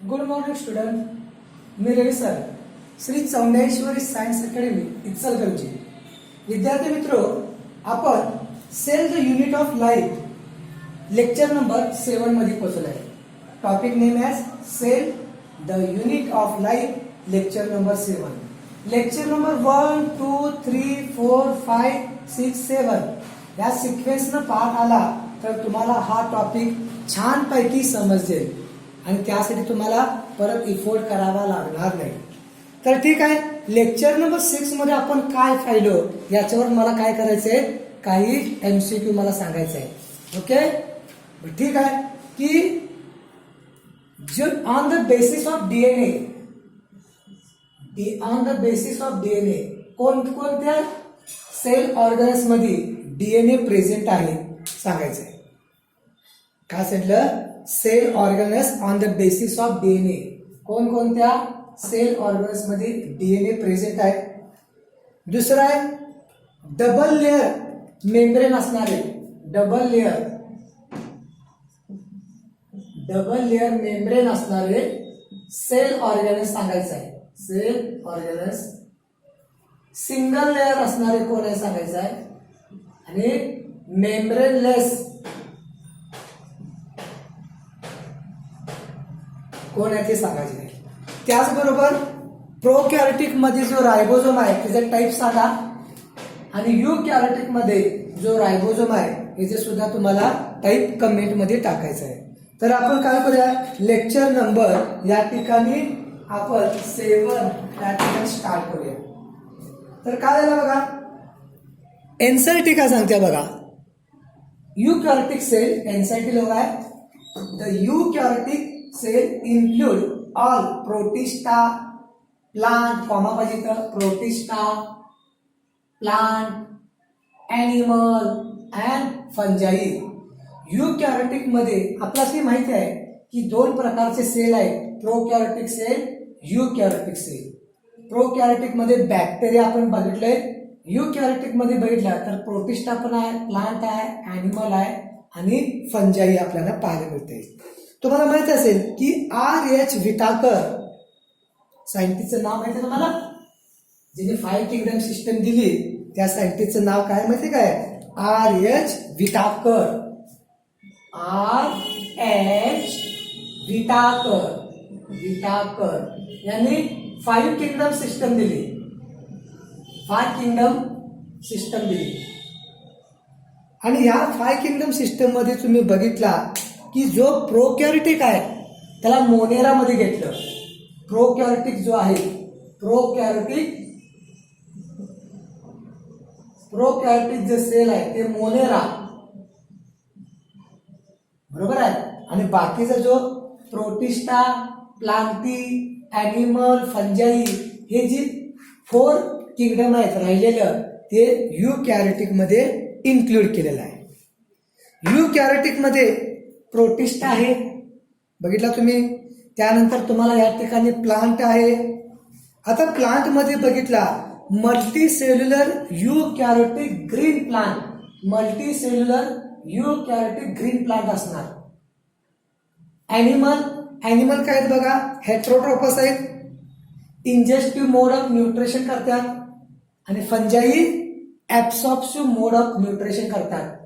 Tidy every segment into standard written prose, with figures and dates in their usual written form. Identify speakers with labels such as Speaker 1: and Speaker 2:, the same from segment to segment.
Speaker 1: Good morning student. मी Ravi sir, Shri Chaundeshwari science academy Ichalkaranji. विद्यार्थी मित्रो, आपण cell the unit of life lecture number 7 मध्ये पोहोचलो आहे. Topic name as cell the unit of life lecture number 7. Lecture number 1, 2, 3, 4, 5, 6, 7 या सिक्वेन्सनं पाठ आला तर तुम्हाला हा टॉपिक छानपैकी समजेल आणि त्यासाठी तुम्हाला परत इफोर्ट करावा लागणार नाही. तर ठीक आहे, लेक्चर नंबर 6 मध्ये आपण काय पाहिलं याच्यावर मला काय करायचंय, काही MCQ मला सांगायचं आहे. ओके, ठीक आहे की जो on the basis of DNA, on the basis of DNA कोणत्या सेल ऑर्गन्स मध्ये डीएनए प्रेझेंट आहे सांगायचंय. काय सांगितलं? Cell organs on the basis of DNA. कोणत्या सेल ऑर्गन्स मध्ये डीएनए प्रेझेंट आहे. दुसरं आहे डबल लेअर मेम्ब्रेन असणारे, डबल लेअर मेम्ब्रेन असणारे सेल ऑर्गन्स सांगायचं आहे. सेल ऑर्गन्स सिंगल लेअर असणारे कोण आहे सांगायचं आहे. आणि मेम्ब्रेनलेस कोण आहे ते सांगायचे नाही. त्याचबरोबर प्रोकॅरियोटिक मध्ये जो रायबोझोम आहे त्याचे टाईप सांगा आणि युकॅरियोटिक मध्ये जो रायबोझोम आहे याचे सुद्धा तुम्हाला टाईप कमेंट मध्ये टाकायचं आहे. तर आपण काय करूया, लेक्चर नंबर या ठिकाणी आपण 7 या ठिकाणी स्टार्ट करूया. तर काय झालं बघा, एन्झायटी काय सांगते बघा. युकॅरियोटिक सेल एन्झायटी लोक आहे. The eukaryotic cell include all protista, plant, comma पाहिजे तर protista, plant, animal and fungi. युकॅरियोटिक मध्ये आपल्याला माहिती आहे की 2 प्रकारचे सेल आहेत, प्रोकॅरियोटिक सेल, युकॅरियोटिक सेल. प्रोकॅरियोटिक मध्ये बॅक्टेरिया आपण बघितले, युकॅरियोटिक मध्ये बघितलं तर प्रोटिस्टा पण आहे, प्लांट आहे, ॲनिमल आहे आणि फंजाई आपल्याला पाहायला मिळते. तुम्हाला माहित असेल की R.H. विटाकर सायंटिस्टचं नाव माहिती आहे ना मला, जिने 5 किंगडम सिस्टम दिली त्या सायंटिस्टचं नाव काय माहिती काय? R.H. विटाकर. R.H. विटाकर यांनी 5 किंगडम सिस्टम दिली. 5 किंगडम सिस्टम दिली आणि या 5 किंगडम सिस्टम मध्ये तुम्ही बघितला की जो प्रोकॅरियोटिक आहे त्याला मोनेरा मध्ये घेतलं. प्रोकॅरियोटिक जो आहे, प्रोकॅरियोटिक जे सेल आहे ते मोनेरा, बरोबर आहे. आणि बाकीचा जो प्रोटिस्टा, प्लांटी, ॲनिमल, फंजाई हे जी 4 किंगडम आहेत राहिलेलं ते युकॅरियोटिक मध्ये इन्क्लूड केलेलं आहे. युकॅरियोटिक मध्ये प्रोटिस्टा आहे बघितला तुम्ही. त्यानंतर तुम्हाला या ठिकाणी प्लांट आहे. आता प्लांट मध्ये बघितला multicellular eukaryotic green plant, multicellular eukaryotic green plant असणार. ॲनिमल काय आहेत बघा, हेट्रोट्रोपस आहेत, इंजेस्टिव्ह मोड ऑफ न्यूट्रिशन करतात आणि फंजाई ऍब्सॉर्प्टिव्ह मोड ऑफ न्यूट्रिशन करतात.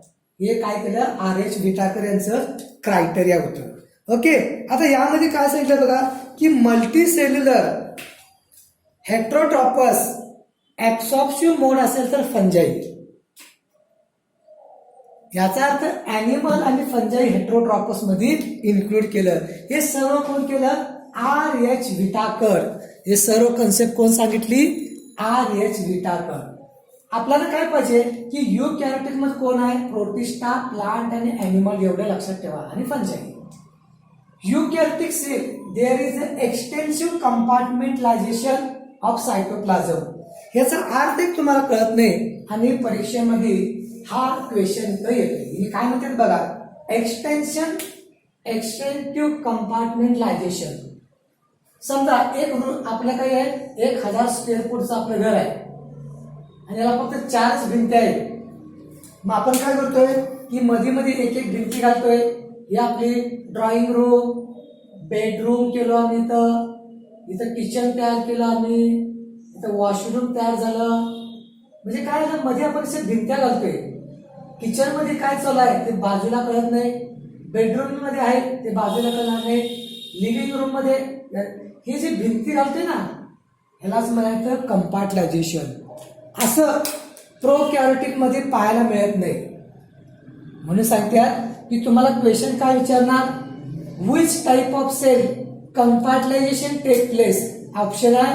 Speaker 1: हे काय केलं, R.H. विटाकर यांचं क्रायटेरिया होतं. ओके, आता यामध्ये काय सांगितलं बघा की मल्टी सेल्युलर हेट्रोट्रॉपस ऍब्सॉर्प्टिव्ह मोड असेल तर फंजाई. याचा अर्थ ॲनिमल आणि फंजाई हेट्रोट्रॉपस मध्ये इन्क्लूड केलं. हे सर्व कोण केलं? R.H. विटाकर. हे सर्व कन्सेप्ट कोण सांगितली? R.H. विटाकर. आपल्याला काय पाहिजे की युकॅरियोटिक मध्ये कोण आहे? प्रोटिस्टा, प्लांट आणि ॲनिमल एवढं लक्षात ठेवा आणि fungi. Eukaryotic cell there is a extensive compartmentalisation of cytoplasm. याचा अर्थ एक तुम्हाला कळत नाही आणि परीक्षेमध्ये हा क्वेश्चन येतो. काय म्हणतात बघा, एक्सटेन्सिव्ह कंपार्टमेंटलायझेशन. समजा आपल्या काही आहे 1000 स्क्वेअर फूटचं आपलं घर आहे आणि याला फक्त 4 भिंती आहेत. मग आपण काय करतोय की मध्ये मध्ये एक भिंती घालतोय. ही आपली ड्रॉइंग रूम, बेडरूम केलो आम्ही, इथं किचन तयार केलं आम्ही, इथं वॉशरूम तयार झालं. म्हणजे काय झालं, मध्ये आपण अशा भिंत्या घालतोय. किचन मध्ये काय चालू आहे ते बाजूला कळत नाही, बेडरूम मध्ये आहे ते बाजूला कळणार नाही, लिव्हिंग रूम मध्ये हे जे भिंती घालतोय ना ह्यालाच म्हणायचं कंपार्टलायझेशन. असं प्रोकॅरियोटिक मध्ये पाहायला मिळत नाही. म्हणून सांगतात की तुम्हाला क्वेश्चन काय विचारणार, which type of cell compartmentalisation take place. Option आहे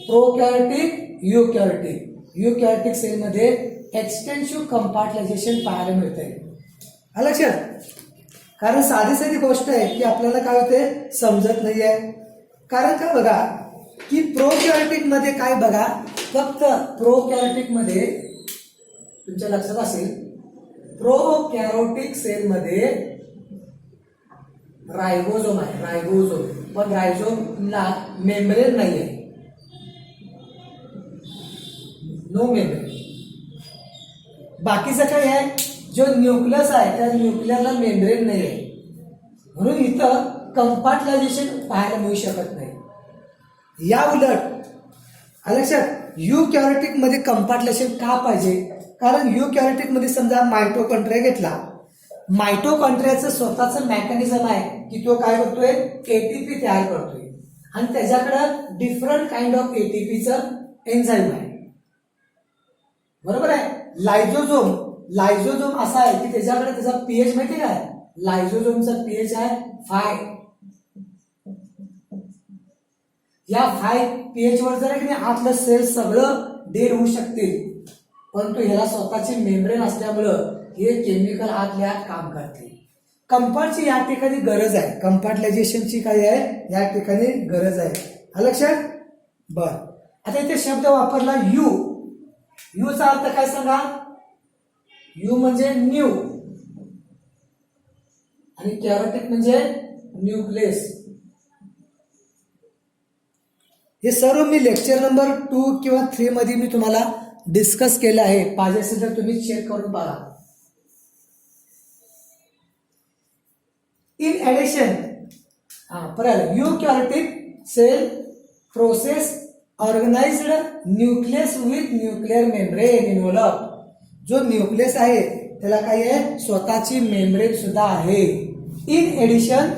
Speaker 1: प्रोकॅरियोटिक, युकॅरियोटिक. युकॅरियोटिक सेल मध्ये एक्सटेन्सिव्ह कंपार्टलायझेशन पाहायला मिळते. लक्षात, कारण साधी गोष्ट आहे की आपल्याला काय होते समजत नाहीये. कारण का बघा की प्रोकॅरियोटिक मध्ये काय बघा, फक्त प्रोकॅरियोटिक मध्ये तुमच्या लक्षात असेल, प्रोकॅरियोटिक सेल मध्ये रायबोझोम आहे, रायबोझोम. पण रायझोमला मेम्ब्रेन नाही आहे, नो मेम्ब्रेन. बाकीचं काय आहे, जो न्यूक्लियस आहे त्या न्यूक्लियरला मेम्ब्रेन नाही आहे, म्हणून इथं कंपार्टलायझेशन पाहायला मिळू शकत नाही. या उलट लक्षात युकॅरियोटिक मध्ये कंपार्टलायझेशन का पाहिजे, कारण युकॅरियोटिक मध्ये समजा मायटोकॉन्ड्रिया घेतला, मायटोकॉन्ड्रियाचं स्वतःचं मेकॅनिझम आहे की तो काय करतोय, एटीपी तयार करतोय आणि त्याच्याकडे डिफरंट काइंड ऑफ एटीपीचं एन्झाईम आहे. बरोबर आहे. लायझोझोम असा आहे की त्याच्याकडे त्याचा पीएच माहिती काय, लायझोझोमचा पीएच आहे 5. या 5 पीएच वर जर की आतलं सेल सगळं डेड होऊ शकते, परंतु ह्याला स्वतःची मेम्ब्रेन असल्यामुळं हे केमिकल आतल्या आत काम करते. कंपार्टची या ठिकाणी गरज आहे, कंपार्टलायझेशनची काय आहे या ठिकाणी गरज आहे. लक्षात. बर, आता इथे शब्द वापरला यू. यूचा अर्थ काय सांगा, यू म्हणजे न्यू आणि कॅरोटिक म्हणजे न्यूक्लियस. हे सर्व मी लेक्चर नंबर 2 किंवा 3 मध्ये मी तुम्हाला डिस्कस केलं आहे, पाहिजे असेल तर तुम्ही चेक करून पहा. In addition eukaryotic cell process organised nucleus with nuclear membrane involve. जो न्यूक्लियस आहे त्याला काय आहे, स्वतःची मेम्ब्रेन सुद्धा आहे. In addition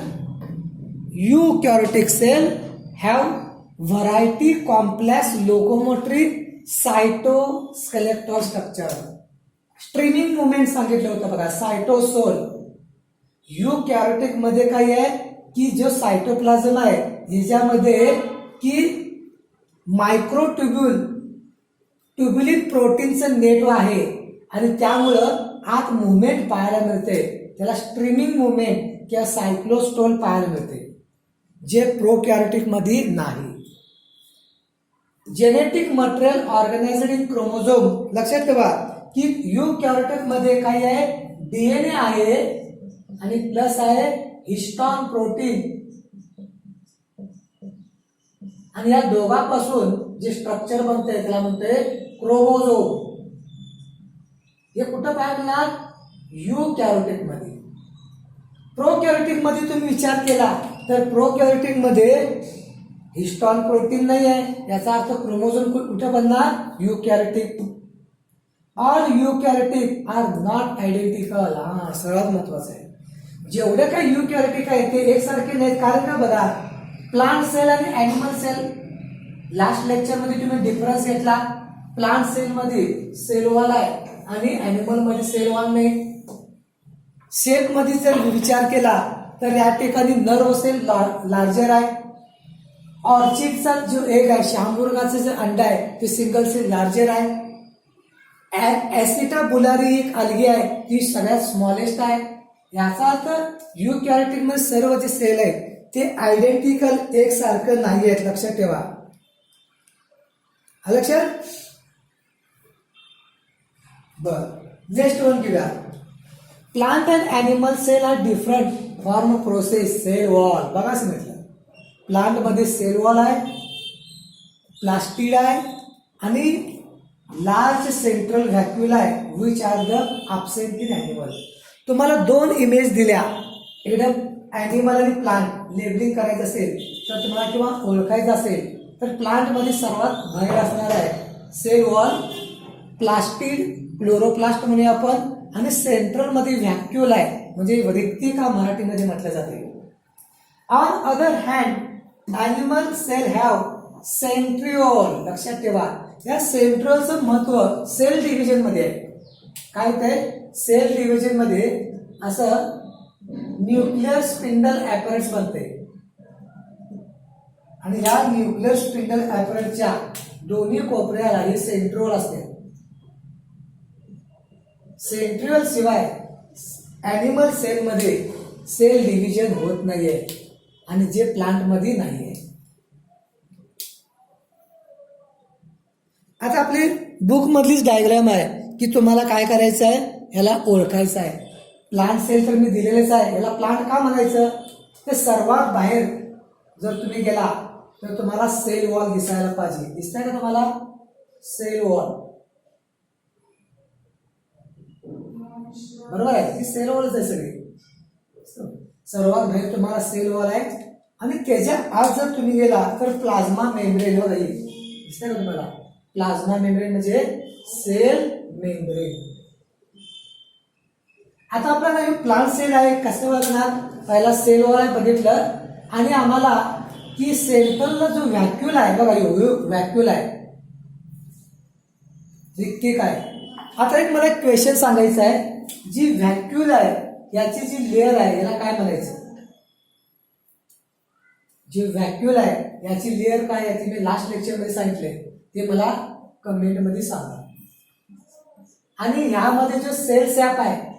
Speaker 1: eukaryotic cell have variety complex locomotory cytoskeletal structure. Streaming movement सांगितलं होतं बघा, सायटोसोल. युकॅरियोटिक मध्ये काय आहे की जो सायटोप्लाझम आहे ह्याच्यामध्ये की ट्युब्युलिन प्रोटीनचं नेट आहे आणि त्यामुळं आत मुवमेंट पाहायला मिळते, त्याला स्ट्रीमिंग मुवमेंट किंवा सायक्लोस्टोल पाहायला मिळते, जे प्रोकॅरियोटिक मध्ये नाही. Genetic material organised in chromosome. लक्षात ठेवा की युकॅरियोटिक मध्ये काय आहे, डीएनए आहे आणि प्लस आहे हिस्टॉन प्रोटीन, आणि या दोघांपासून जे स्ट्रक्चर बनते त्याला म्हणते क्रोमोझोम. हे कुठं पाहिजे, युकॅरियोटिक मध्ये. प्रोकॅरियोटिक मध्ये तुम्ही विचार केला तर प्रोकॅरियोटिक मध्ये हिस्टॉन प्रोटीन नाही आहे, याचा अर्थ क्रोमोझोम कुठे बनणार, eukaryotic. All eukaryotic are not identical. हा सर्वात महत्वाचं आहे, जेवढे काही युकॅरियोटिक आहे ते एकसारखे नाहीत. कारण का बघा, प्लांट सेल आणि अॅनिमल सेल, लास्ट लेक्चर मध्ये तुम्ही डिफरन्स घेतला. प्लांट सेल मध्ये सेल वॉल आहे आणि अॅनिमल मध्ये सेल वॉल नाही. शेप मध्ये जर विचार केला तर या ठिकाणी नर्व सेल लार्जर आहे. ऑर्चिडचा जो एग आहे, शांभुर्गाचं जे अंडा आहे ते सिंगल सेल लार्जर आहे. ऍसिटाबुलारी एक अलगी आहे ती सगळ्यात स्मॉलेस्ट आहे. याचा अर्थ युकॅरियोटिक मध्ये सर्व जे सेल आहेत ते आयडेंटिकल एकसारखं नाही आहेत, लक्षात ठेवा. लक्षात. बर, नेक्स्ट वन घेऊया. Plant and animal cell are different form process cell wall. बघा सांगितलं, प्लांट मध्ये सेल वॉल आहे, प्लास्टिड आहे आणि लार्ज सेंट्रल व्हॅक्युल आहे which are the absent in animal. तुम्हाला 2 इमेज दिल्या, एकदम ॲनिमल आणि प्लांट लेबलिंग करायचं असेल तर तुम्हाला किंवा ओळखायचं असेल तर प्लांटमध्ये सर्वात बाहेर असणार आहे सेल वॉल, प्लास्टिड क्लोरोप्लास्ट म्हणूया आपण, आणि सेंट्रलमध्ये व्हॅक्युल आहे म्हणजे रिक्तिका मराठीमध्ये म्हटलं जाते. On other hand animal cell have centriole. लक्षात ठेवा या सेंट्रिओलचं महत्व सेल डिव्हिजन मध्ये आहे. काय होतंय सेल डिव्हिजन मध्ये असं न्यूक्लियर स्पिंडल ॲपरेट्स बनते आणि या न्यूक्लियर स्पिंडल ॲपरेटच्या दोन्ही कोपऱ्याला हे सेंट्रिओल असते. सेंट्रिओल शिवाय ॲनिमल सेलमध्ये सेल डिव्हिजन होत नाहीये आणि जे प्लांट मध्ये नाहीये. आता आपली बुक मधलीच डायग्राम आहे की तुम्हाला काय करायचं आहे ह्याला ओळखायचं आहे. प्लांट सेल तर मी दिलेलेच आहे, याला प्लांट का म्हणायचं ते सर्वात बाहेर जर तुम्ही गेला तर तुम्हाला सेल वॉल दिसायला पाहिजे. दिसतंय का तुम्हाला सेल वॉल? बरोबर आहे, ती सेल वॉलच आहे सगळी. सर्वात बाहेर तुम्हाला सेल वॉल आहे आणि त्याच्या आत जर तुम्ही गेला तर प्लाझ्मा मेम्ब्रेन वर येईल. दिसतंय का तुम्हाला? प्लाझ्मा मेम्ब्रेन म्हणजे सेल मेम्ब्रेन. आता आपल्याला हे प्लांट सेल आहे कसं बघणार? पहिला सेल वॉल आहे बघितलं आणि आम्हाला की सेंट्रलला जो व्हॅक्युल आहे बघा, व्हॅक्युल आहे ठीक आहे. आता एक मला एक क्वेश्चन सांगायचं आहे, जी व्हॅक्युल आहे याची जी लेअर आहे याला काय म्हणायचं? जी व्हॅक्युल आहे याची लेअर काय आहे ती मी लास्ट लेक्चर मध्ये सांगितले, ते मला कमेंट मध्ये सांगा. आणि ह्यामध्ये जो सेल सॅप आहे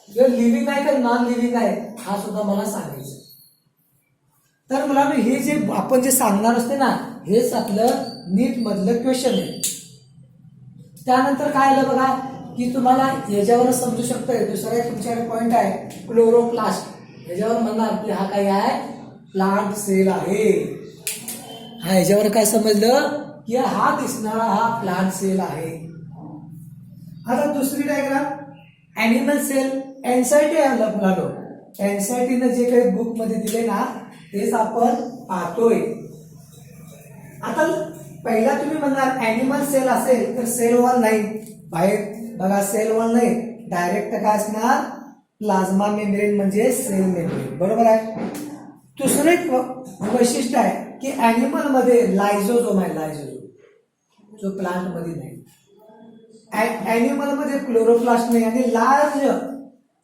Speaker 1: जो लिव्हिंग आहे का नॉन लिव्हिंग आहे हा सुद्धा मला सांगायचं. तर मला हे जे आपण जे सांगणार असते ना हेच आपलं नीट मधलं क्वेश्चन आहे. त्यानंतर काय आलं बघा की तुम्हाला याच्यावर समजू शकतंय. दुसरा एक तुमच्याकडे पॉइंट आहे क्लोरोप्लास्ट. याच्यावर म्हणणार की हा काय आहे प्लांट सेल आहे. हा याच्यावर काय समजलं की हा दिसणारा हा प्लांट सेल आहे. आता दुसरी डायग्राम ॲनिमल सेल एन्झायटी आहे. एन्झायटीनं जे काही बुक मध्ये दिले ना तेच आपण पाहतोय. आता पहिला तुम्ही म्हणणार ॲनिमल सेल असेल तर सेल वॉल नाही बाहेर बघा, सेल वॉल नाही डायरेक्ट काय असणार प्लाझ्मा मेम्ब्रेन म्हणजे सेल मेम्ब्रेन. बरोबर आहे. दुसरं एक वैशिष्ट्य आहे की ॲनिमल मध्ये लायझोझोम आहे, लायझोझोम जो प्लांट मध्ये नाही. ॲनिमल मध्ये क्लोरोप्लास्ट नाही आणि लार्ज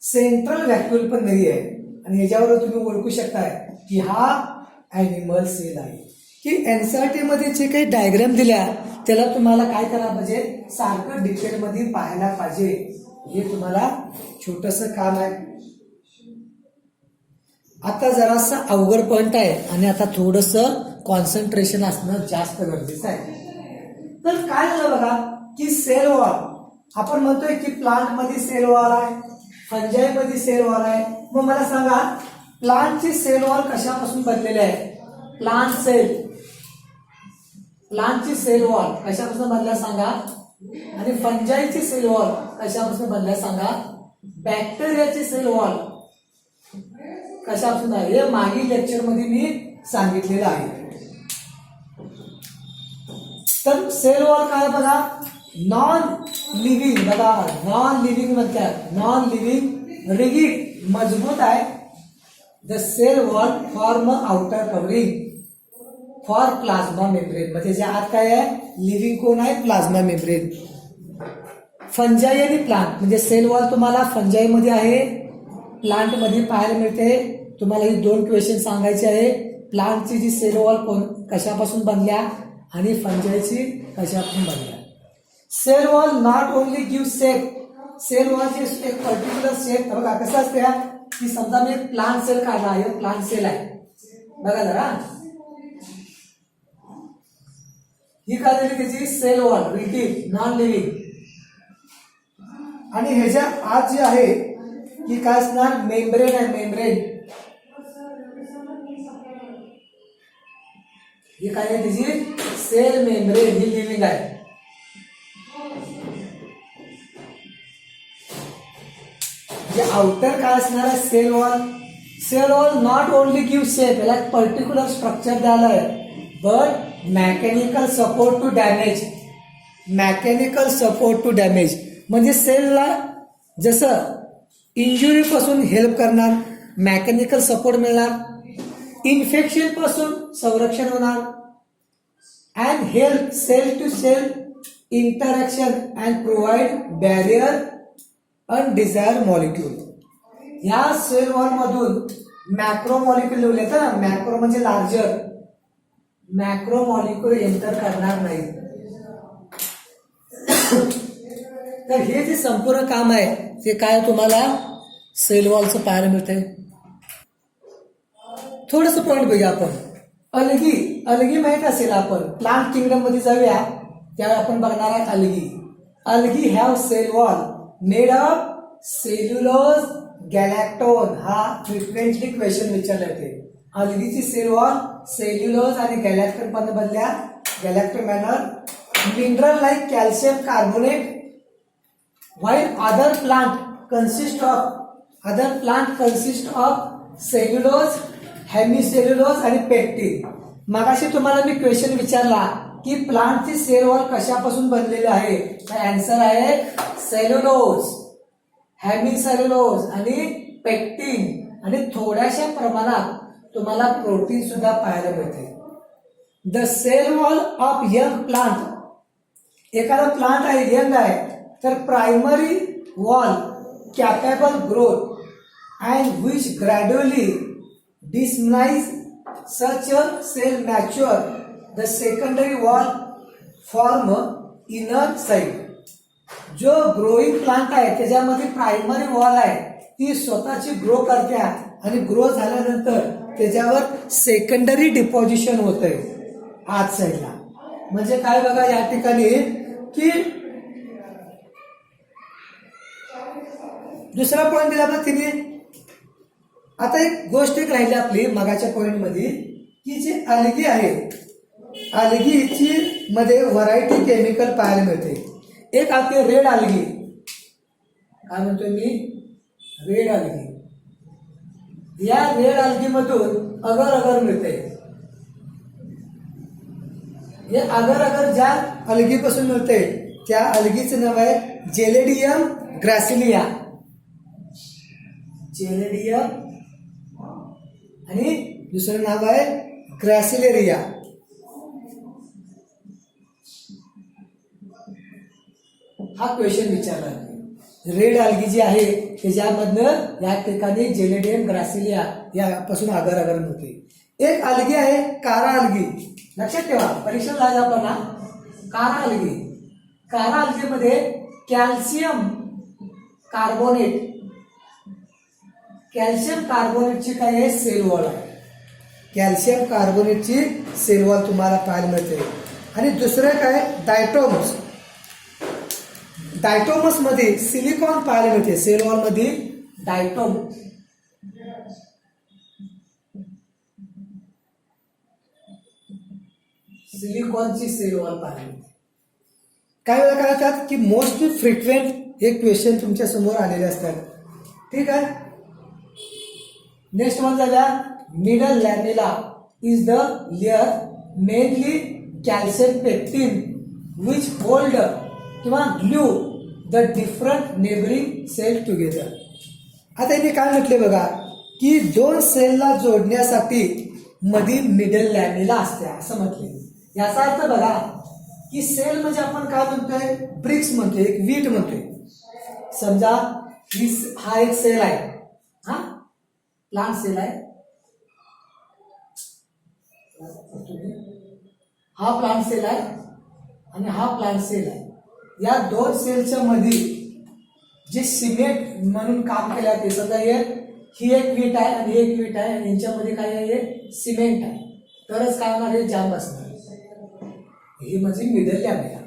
Speaker 1: सेंट्रल व्हॅक्युल पण नाही आहे. आणि याच्यावर तुम्ही ओळखू शकताय की हा ॲनिमल सेल आहे. की एनसीईआरटी मध्ये जे काही डायग्राम दिल्या त्याला तुम्हाला काय करायला पाहिजे सारखं डिटेल मध्ये पाहायला पाहिजे. हे तुम्हाला छोटंसं काम आहे. आता जरासं अवघड पॉइंट आहे आणि आता थोडंसं कॉन्सन्ट्रेशन असणं जास्त गरजेचं आहे. तर काय झालं बघा की सेल वॉल आपण म्हणतोय की प्लांट मध्ये सेल वॉल आहे, फंजाई मध्ये सेल वॉल आहे. मग मला सांगा प्लांटची सेल वॉल कशापासून बनलेली आहे? प्लांटची सेल वॉल कशापासून बनल्या सांगा. आणि फंजाईची सेल वॉल कशापासून बनल्या सांगा. बॅक्टेरियाची सेल वॉल कशापासून आहे हे मागील लेक्चर मध्ये मी सांगितलेलं आहे. तर सेल वॉल काय बघा नॉन लिव्हिंग बघा, नॉन लिव्हिंग म्हणतात, नॉन लिव्हिंग रिगिड मजबूत आहे. The cell wall form outer covering for plasma membrane. म्हणजे जे आत काय आहे लिव्हिंग कोण आहे प्लाझ्मा मेम्ब्रेन. फंजाई आणि प्लांट म्हणजे सेल वॉल तुम्हाला फंजाई मध्ये आहे, प्लांट मध्ये पाहायला मिळते. तुम्हाला ही दोन क्वेश्चन सांगायचे आहे. प्लांटची जी सेल वॉल कशापासून बनल्या आणि फंजाईची कशापासून बनल्या. Cell wall not only give shape. Cell वॉलची एक पर्टिक्युलर शेप बघा कसं असते की समजा मी प्लांट सेल काढला, हे प्लांट सेल आहे बघा जरा, ही काढलेली त्याची cell wall rigid non living. आणि ह्याच्या आत जे आहे की काय असणार मेम्ब्रेन आहे, मेम्ब्रेन ही काय आहे त्याची सेल मेम्ब्रेन ही लिव्हिंग आहे. जे आउटर काय असणार आहे cell wall not only give shape, याला पर्टिक्युलर स्ट्रक्चर द्यायला आहे, but mechanical support to damage. Mechanical support to damage म्हणजे सेलला जसं इंजुरी पासून हेल्प करणार, मेकॅनिकल सपोर्ट मिळणार, इन्फेक्शन पासून संरक्षण होणार, and help cell to cell interaction and provide barrier undesired molecule. या सेल वॉल मधून मॅक्रो मॉलिक्यूल येतं ना, मॅक्रो म्हणजे लार्जर, मॅक्रो मॉलिक्यूल एंटर करणार नाही. तर हे जे संपूर्ण काम आहे ते काय तुम्हाला सेल वॉलचं पाहायला मिळतंय. थोडंसं पॉइंट बघूया आपण. अलगी माहित असेल, आपण प्लांट किंगडम मध्ये जाऊया त्यावेळी आपण बघणार आहे algae have cell wall made of cellulose galactan. हा फ्रिक्वेंटली क्वेश्चन विचारले जाते. अलगीची सेल वॉल सेल्युलोज आणि गॅलॅक्टोन पण बनल्या, galactan mannan mineral like calcium carbonate, while other plant consist of cellulose, hemicellulose आणि पेक्टिन. मगाशी तुम्हाला मी क्वेश्चन विचारला की प्लांटची सेल वॉल कशापासून बनलेली आहे, तर आन्सर आहे सेल्युलोज, हेमिसेल्युलोज आणि पेक्टिन, आणि थोड्याशा प्रमाणात तुम्हाला प्रोटीन सुद्धा पाहायला मिळते. The cell wall of young plant, एखादा प्लांट आहे यंग आहे तर primary wall capable growth and which gradually demise such a cell mature the secondary wall form inner side. जो ग्रोईंग प्लांट आहे त्याच्यामध्ये प्रायमरी वॉल आहे ती स्वतःची ग्रो करते आणि ग्रो झाल्यानंतर त्याच्यावर सेकंडरी डिपॉझिशन होतंय आत साईडला. म्हणजे काय बघा या ठिकाणी की दुसरा पॉइंट दिला ना तिने. आता एक गोष्ट एक राहिली आपली मगाच्या पॉइंट मध्ये की जी अलगी आहे, अलगीची मध्ये व्हरायटी केमिकल पाहायला मिळते. एक आहे रेड अलगी, काय म्हणतोय मी, रेड अलगी. या रेड अलगी मधून अगर अगर मिळते. हे अगर अगर ज्या अलगीपासून मिळते त्या अलगीचं नाव आहे जेलेडियम ग्रॅसिलिया, जेलेडियम, आणि दुसरं नाव आहे ग्रॅसिलेरिया. हा क्वेश्चन विचारला. रेड अलगी जी आहे त्याच्यामधनं या ठिकाणी जेलेडियम ग्रॅसिलिया यापासून अगर अगर मिळते. एक अलगी आहे कारा अलगी, लक्षात ठेवा परीक्षा झाली आपण ना. कारा अलगी, कारा अलगीमध्ये कॅल्शियम कार्बोनेट, कॅल्शियम कार्बोनेटची काय आहे सेल वॉल आहे, कॅल्शियम कार्बोनेटची सेल वॉल तुम्हाला पाहायला मिळते. आणि दुसरं काय डायटोमस, डायटोमस मध्ये सिलिकॉन पाहायला मिळते सेल वॉल मध्ये. डायटोम सिलिकॉनची सेल वॉल पाहायला मिळते. काय वेळा काय होतात की मोस्टली फ्रिक्वेंट हे क्वेश्चन तुमच्या समोर आलेले असतात. ठीक आहे. नेक्स्ट वन झाला middle lamella is the layer mainly calcium pectin which hold किंवा glue the different neighbouring cell together. आता इथे काय म्हटले बघा की दोन सेलला जोडण्यासाठी मध्ये मिडल लॅमेला असते असं म्हटले. याचा अर्थ बघा की सेल म्हणजे आपण काय म्हणतोय, ब्रिक्स म्हणतोय, एक वीट म्हणतोय. समजा हा एक सेल आहे, हा प्लांट सेल आहे, हा प्लांट सेल आहे आणि हा प्लांट सेल आहे. या दोन सेलच्या मध्ये जे सिमेंट म्हणून काम केलं आहे ते समजा ही एक वीट आहे आणि एक वीट आहे आणि यांच्यामध्ये काय आहे सिमेंट आहे, तरच काय होणार हे जाम बसणार. हे म्हणजे मिडल लॅमेला.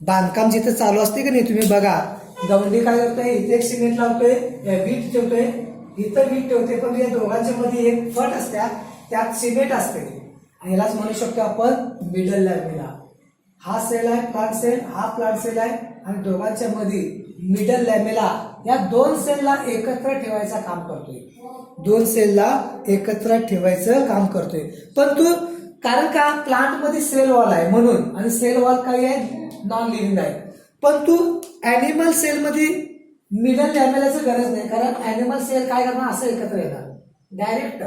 Speaker 1: बांधकाम जिथे चालू असते की नाही तुम्ही बघा गवंडी काय करतोय, इथे एक सिमेंट लावतोय, वीट ठेवतोय, इथं वीट ठेवते, पण या दोघांच्या मध्ये एक फट असत्या त्यात सिमेंट असते आणि यालाच म्हणू शकतो आपण मिडल लॅमेला. हा सेल आहे प्लांट सेल, हा प्लांट सेल आहे आणि दोघांच्या मध्ये मिडल लॅमेला या दोन सेलला एकत्र ठेवायचं काम करतोय. दोन सेलला एकत्र ठेवायचं काम करतोय. पण तू कारण का प्लांट मध्ये सेल वॉल आहे म्हणून, आणि सेल वॉल काही आहे नॉन लिव्हिंग आहे. पण तू ॲनिमल सेल मध्ये मिडल लॅमेलाची गरज नाही, कारण ॲनिमल सेल काय करणार असं एकत्र येणार डायरेक्ट.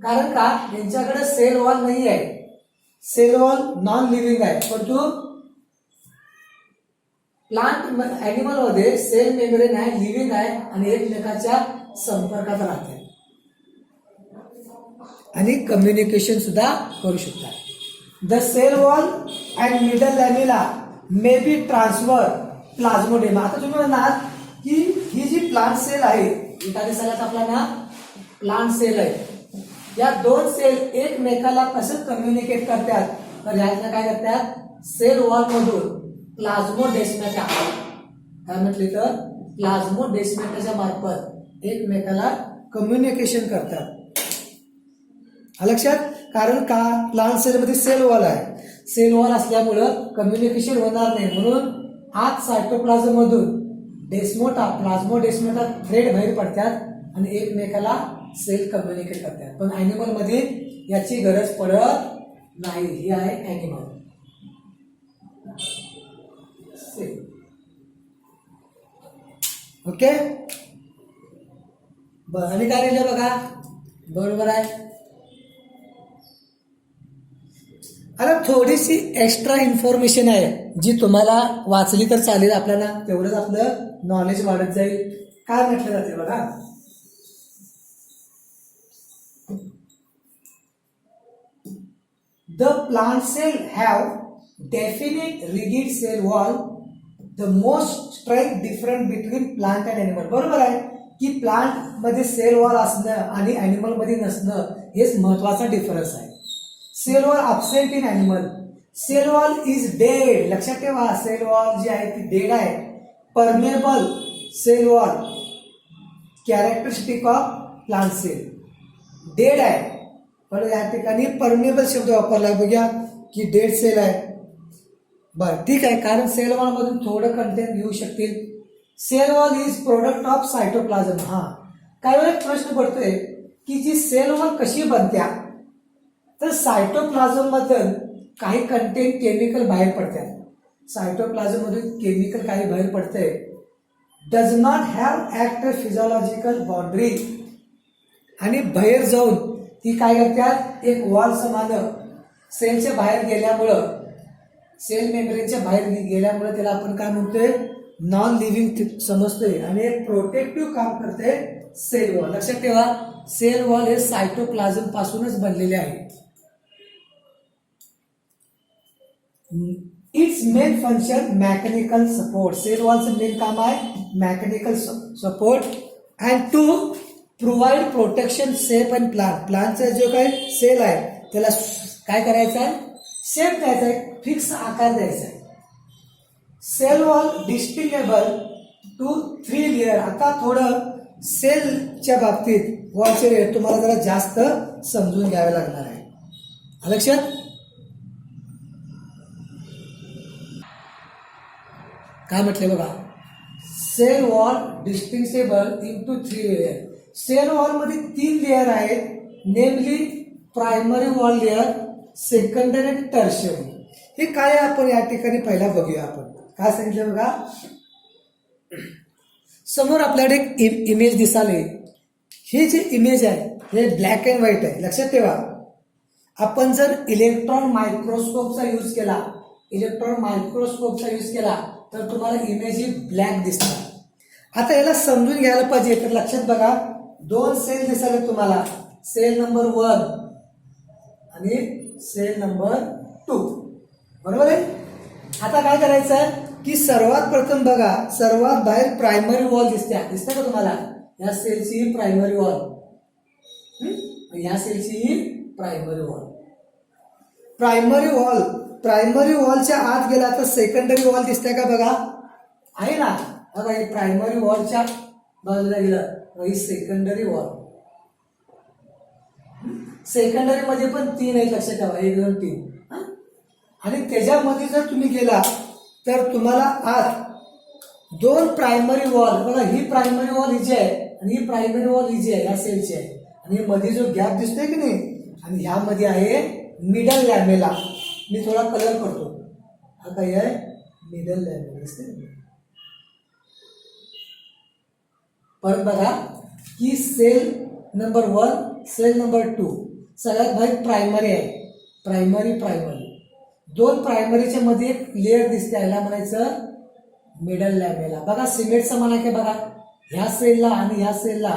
Speaker 1: कारण का यांच्याकडे सेल वॉल नाही आहे, सेल वॉल नॉन लिव्हिंग आहे. पण तू प्लांट ॲनिमल मध्ये सेल मेम्ब्रेन आहे, लिव्हिंग आहे आणि एकमेकाच्या संपर्कात राहते आणि कम्युनिकेशन सुद्धा करू शकतात. The cell wall and middle lamella may be transfer plasmodesma. आता तुम्ही म्हणाल की ही जी प्लांट सेल आहे, एखाद्या सेलात आपला ना प्लांट सेल आहे, या दोन सेल एकमेकाला कसं कम्युनिकेट करतात, तर ह्यातनं काय करतात, सेल वॉल मधून प्लाझ्मोडेस्माटा काय म्हटले तर प्लाझ्मोडेस्माटाच्या मार्फत एकमेकाला कम्युनिकेशन करतात. लक्षात, कारण का प्लांट सेल मध्ये सेल वॉल आहे, सेल वॉल असल्यामुळं कम्युनिकेशन होणार नाही, म्हणून आत सायटोप्लाझम मधून प्लाझ्मोडेस्माटा थ्रेड बाहेर पडतात आणि एकमेकाला सेल कम्युनिकेट करतात. पण ॲनिमल मध्ये याची गरज पडत नाही. ही आहे ॲनिमल सेल. ओके, बरं. आणि काय राहिलं बघा, बरोबर आहे. आता थोडीशी एक्स्ट्रा इन्फॉर्मेशन आहे जी तुम्हाला वाचली तर चालेल, आपल्याला तेवढंच आपलं नॉलेज वाढत जाईल. काय म्हटलं जाते बघा, the plant cell have definite rigid cell wall, the most strike difference between plant and animal. बरोबर आहे की प्लांट मध्ये सेल वॉल असणं आणि ॲनिमल मध्ये नसणं हेच महत्वाचा डिफरन्स आहे. Cell wall absent in animal, cell wall is dead. लक्षात ठेवा, सेल वॉल जी आहे ती डेड आहे. Permeable cell wall characteristic of plant cell dead आहे. पण या ठिकाणी परमेबल शब्द वापरला बघूया की डेड सेल आहे. बरं, ठीक आहे, कारण सेल वॉल मधून थोडं कंटेंट घेऊ शकतील. Cell wall is product of cytoplasm. हा, काही वेळेला प्रश्न पडतोय की जी सेल वॉल कशी बनत्या, तर सायटोप्लाझम मधून काही कंटेंट केमिकल बाहेर पडतात. सायटोप्लाझम मधून केमिकल काही बाहेर पडतंय. Does not have act physiological boundary, आणि बाहेर जाऊन ती काय करतात, एक वॉल समान सेलच्या बाहेर गेल्यामुळं, सेल मेम्ब्रेनच्या बाहेर गेल्यामुळे त्याला आपण काय म्हणतोय, नॉन लिव्हिंग समजतोय आणि एक प्रोटेक्टिव्ह काम करते सेल वॉल. लक्षात ठेवा, सेल वॉल हे सायटोप्लाझम पासूनच बनलेले आहे. Its main function mechanical support. Cell वॉलचं मेन काम आहे mechanical support and to provide protection safe and plant. प्लांटचा जो काही सेल आहे त्याला काय करायचं आहे, शेप द्यायचा आहे, फिक्स आकार द्यायचा आहे. Cell wall distinguishable to 3 layer. आता थोडं सेलच्या बाबतीत वॉलचे लेअर तुम्हाला जरा जास्त समजून घ्यावे लागणार आहे. लक्षात, काय म्हटले बघा, cell wall distinguishable into 3 layer. Cell wall मध्ये 3 लेअर आहेत, namely primary wall layer, secondary आणि टर्शियरी. हे काय आपण या ठिकाणी पहिला बघूया. आपण काय सांगितलं बघा, समोर आपल्याकडे एक इमेज दिसाले. हे जे इमेज आहे हे ब्लॅक अँड व्हाईट आहे. लक्षात ठेवा, आपण जर इलेक्ट्रॉन मायक्रोस्कोपचा यूज केला, तर तुम्हाला इमेज ही ब्लॅक दिसणार. आता याला समजून घ्यायला पाहिजे, तर लक्षात बघा, 2 सेल दिसाले तुम्हाला, सेल नंबर 1 आणि सेल नंबर 2. बरोबर आहे. आता काय करायचं की सर्वात प्रथम बघा, सर्वात बाहेर प्रायमरी वॉल दिसते का तुम्हाला, या सेलची ही प्रायमरी वॉल, या सेलची ही प्रायमरी वॉल. प्रायमरी वॉलच्या आत गेला तर सेकंडरी वॉल दिसते का बघा, आहे ना. बघा, ही प्रायमरी वॉलच्या बाजूला गेलं, ही सेकंडरी वॉल. सेकंडरी मध्ये पण 3 आहेत, लक्षात ठेवा, 1 2 3. आणि त्याच्यामध्ये जर तुम्ही गेला तर तुम्हाला आत दोन प्रायमरी वॉल बघा, ही प्रायमरी वॉल ही जी आहे आणि ही प्रायमरी वॉल ही जी आहे या सेलची आहे, आणि मध्ये जो गॅप दिसतोय की नाही, आणि ह्यामध्ये आहे मिडल लॅमेला. मी थोडा कलर करतो. हा काय आहे, मिडल लॅमेला दिसते. परत बघा की सेल नंबर 1, सेल नंबर 2 सगळ्यात भारी प्रायमरी आहे. प्रायमरी दोन प्रायमरीच्या मध्ये एक लेअर दिसते, याला म्हणायचं मिडल लॅमेला. बघा सिमेंटचं म्हणा की बघा, ह्या सेलला आणि ह्या सेलला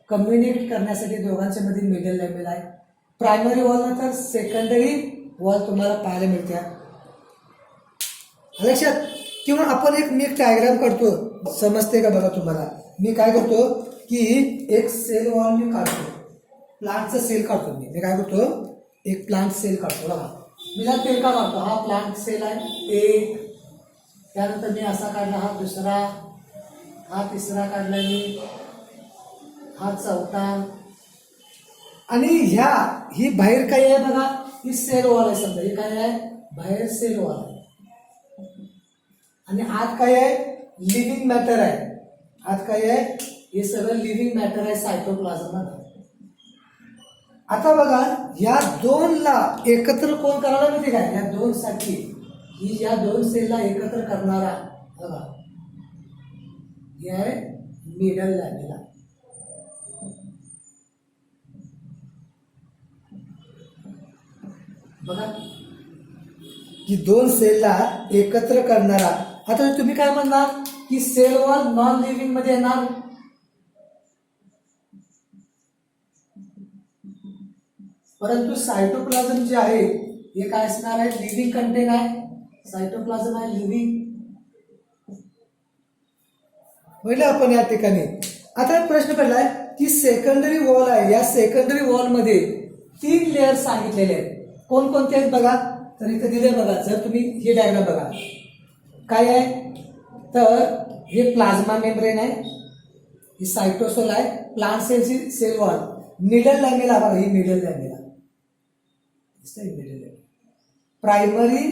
Speaker 1: कम्युनिकेट करण्यासाठी दोघांच्या मध्ये मिडल लॅमेला आहे. प्रायमरी वॉल नंतर सेकंडरी वॉल तुम्हाला पाहायला मिळते लक्षात. किंवा आपण मी एक डायग्राम करतो, समजते का बघा तुम्हाला. मी काय करतो की एक सेल वॉल मी काढतो, प्लांटचं सेल काढतो. मी काय करतो, एक प्लांट सेल काढतो. बघा मी जर तिरका काढतो, हा प्लांट सेल आहे एक, त्यानंतर मी असा काढला, हा दुसरा, हा तिसरा काढला मी, हा चौथा, आणि ही बाहेर काय आहे बघा, ही सेल वॉल आहे. समजा ही काय आहे, बाहेर सेल वॉल आहे, आणि आत काय आहे, लिव्हिंग मॅटर आहे. आत काय आहे, हे सगळं लिव्हिंग मॅटर आहे, सायटोप्लाझम. आता बघा या दोनला एकत्र कोण करायला माहिती काय, या दोन साठी ही या दोन सेलला एकत्र करणारा बघा हे आहे मिडल लॅमेला. बघा की दोन सेलला एकत्र करणारा. आता तुम्ही काय म्हणणार की सेल वॉल नॉन लिव्हिंग मध्ये येणार, परंतु सायटोप्लाझम जे आहे हे काय असणार आहे, लिव्हिंग कंटेन आहे. सायटोप्लाझम आहे लिव्हिंग. म्हणजे आपण या ठिकाणी आता प्रश्न पडलाय की सेकंडरी वॉल आहे, या सेकंडरी वॉल मध्ये 3 लेअर सांगितलेले आहेत. कोणकोणते आहेत बघा, तर इथे दिले बघा. जर तुम्ही हे डायग्राम बघा काय आहे, तर हे प्लाझ्मा मेम्ब्रेन आहे, ही सायटोसोल आहे, प्लांट सेलची सेल वॉल, मिडल लॅमेला बघा, ही मिडल लॅमेला, प्रायमरी